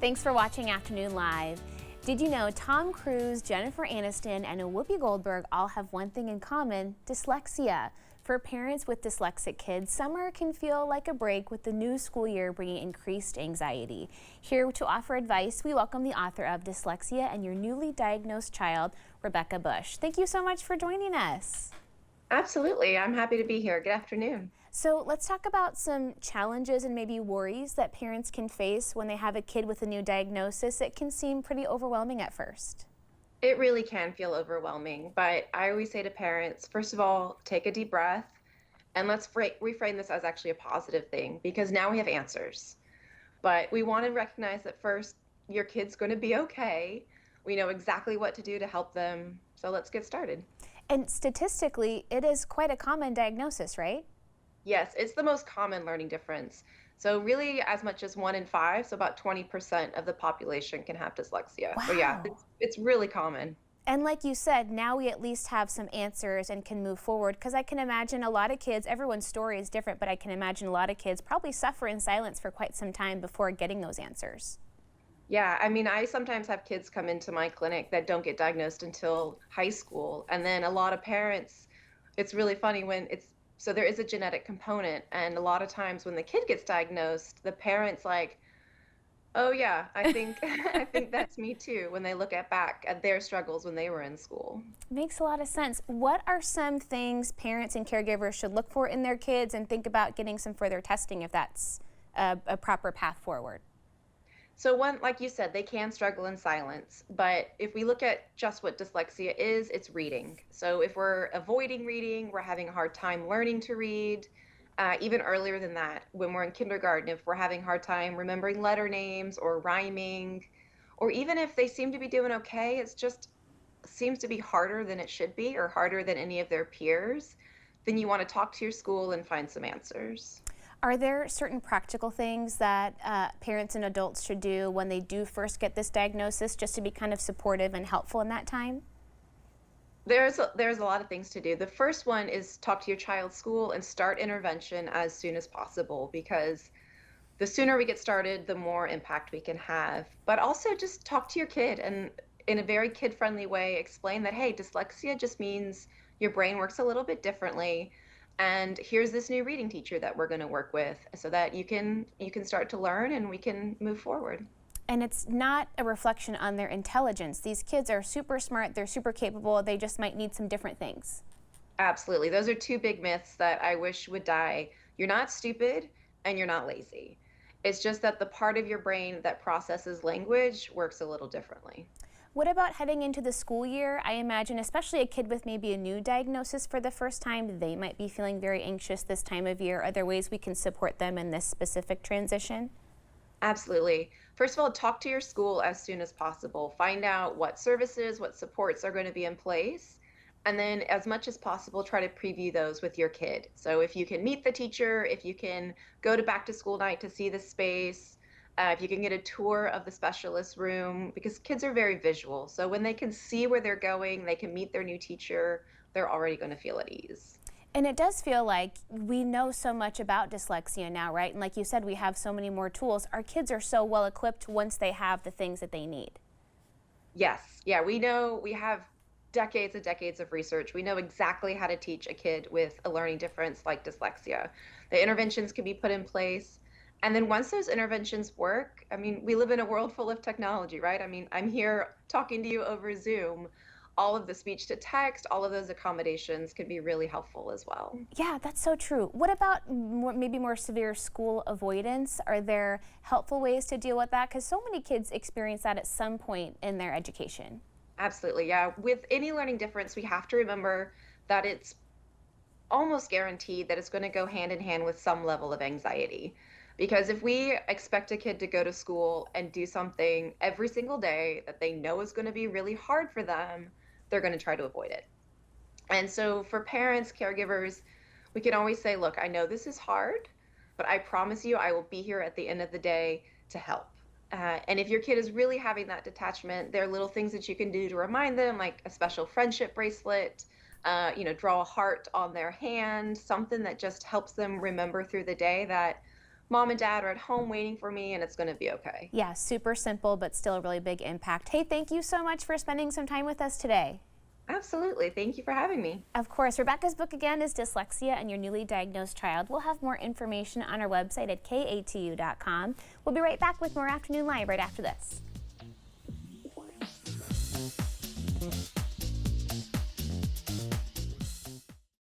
Thanks for watching Afternoon Live. Did you know Tom Cruise, Jennifer Aniston, and Whoopi Goldberg all have one thing in common: dyslexia? For parents with dyslexic kids, summer can feel like a break, with the new school year bringing increased anxiety. Here to offer advice, we welcome the author of Dyslexia and Your Newly Diagnosed Child, Rebecca Bush. Thank you so much for joining us. Absolutely. I'm happy to be here. Good afternoon. So let's talk about some challenges and maybe worries that parents can face when they have a kid with a new diagnosis. It can seem pretty overwhelming at first. It really can feel overwhelming, but I always say to parents, first of all, take a deep breath and let's reframe this as actually a positive thing, because now we have answers. But we want to recognize that first, your kid's going to be okay. We know exactly what to do to help them. So let's get started. And statistically, it is quite a common diagnosis, right? Yes, it's the most common learning difference. So really, as much as 1 in 5, so about 20% of the population can have dyslexia. So yeah, Wow. it's really common. And like you said, now we at least have some answers and can move forward, because I can imagine a lot of kids, everyone's story is different, but I can imagine a lot of kids probably suffer in silence for quite some time before getting those answers. Yeah, I mean, I sometimes have kids come into my clinic that don't get diagnosed until high school. And then a lot of parents, it's really funny when so there is a genetic component. And a lot of times when the kid gets diagnosed, the parents like, oh yeah, I think I think that's me too, when they look back at their struggles when they were in school. Makes a lot of sense. What are some things parents and caregivers should look for in their kids and think about getting some further testing if that's a proper path forward? So one, like you said, they can struggle in silence, but if we look at just what dyslexia is, it's reading. So if we're avoiding reading, we're having a hard time learning to read. Even earlier than that, when we're in kindergarten, if we're having a hard time remembering letter names or rhyming, or even if they seem to be doing okay, it's just seems to be harder than it should be or harder than any of their peers, then you want to talk to your school and find some answers. Are there certain practical things that parents and adults should do when they do first get this diagnosis, just to be kind of supportive and helpful in that time? There's a lot of things to do. The first one is talk to your child's school and start intervention as soon as possible, because the sooner we get started, the more impact we can have. But also just talk to your kid and in a very kid-friendly way explain that, hey, dyslexia just means your brain works a little bit differently. And here's this new reading teacher that we're going to work with so that you can start to learn and we can move forward. And it's not a reflection on their intelligence. These kids are super smart, they're super capable, they just might need some different things. Absolutely. Those are two big myths that I wish would die. You're not stupid and you're not lazy. It's just that the part of your brain that processes language works a little differently. What about heading into the school year? I imagine, especially a kid with maybe a new diagnosis for the first time, they might be feeling very anxious this time of year. Are there ways we can support them in this specific transition? Absolutely. First of all, talk to your school as soon as possible. Find out what services, what supports are going to be in place. And then, as much as possible, try to preview those with your kid. So, if you can meet the teacher, if you can go to back to school night to see the space, if you can get a tour of the specialist room, because kids are very visual. So, when they can see where they're going, they can meet their new teacher, they're already going to feel at ease. And it does feel like we know so much about dyslexia now, right? And like you said, we have so many more tools. Our kids are so well equipped once they have the things that they need. Yes. Yeah, we know we have decades and decades of research. We know exactly how to teach a kid with a learning difference like dyslexia. The interventions can be put in place. And then once those interventions work, I mean, we live in a world full of technology, right? I mean, I'm here talking to you over Zoom. All of the speech to text, all of those accommodations can be really helpful as well. Yeah, that's so true. What about maybe more severe school avoidance? Are there helpful ways to deal with that? Because so many kids experience that at some point in their education. Absolutely. Yeah. With any learning difference, we have to remember that it's almost guaranteed that it's going to go hand in hand with some level of anxiety. Because if we expect a kid to go to school and do something every single day that they know is going to be really hard for them, they're going to try to avoid it. And so for parents, caregivers, we can always say, look, I know this is hard, but I promise you I will be here at the end of the day to help. And if your kid is really having that detachment, there are little things that you can do to remind them, like a special friendship bracelet, draw a heart on their hand, something that just helps them remember through the day that mom and dad are at home waiting for me and it's going to be okay. Yeah, super simple, but still a really big impact. Hey, thank you so much for spending some time with us today. Absolutely. Thank you for having me. Of course, Rebecca's book again is Dyslexia and Your Newly Diagnosed Child. We'll have more information on our website at katu.com. We'll be right back with more Afternoon Live right after this.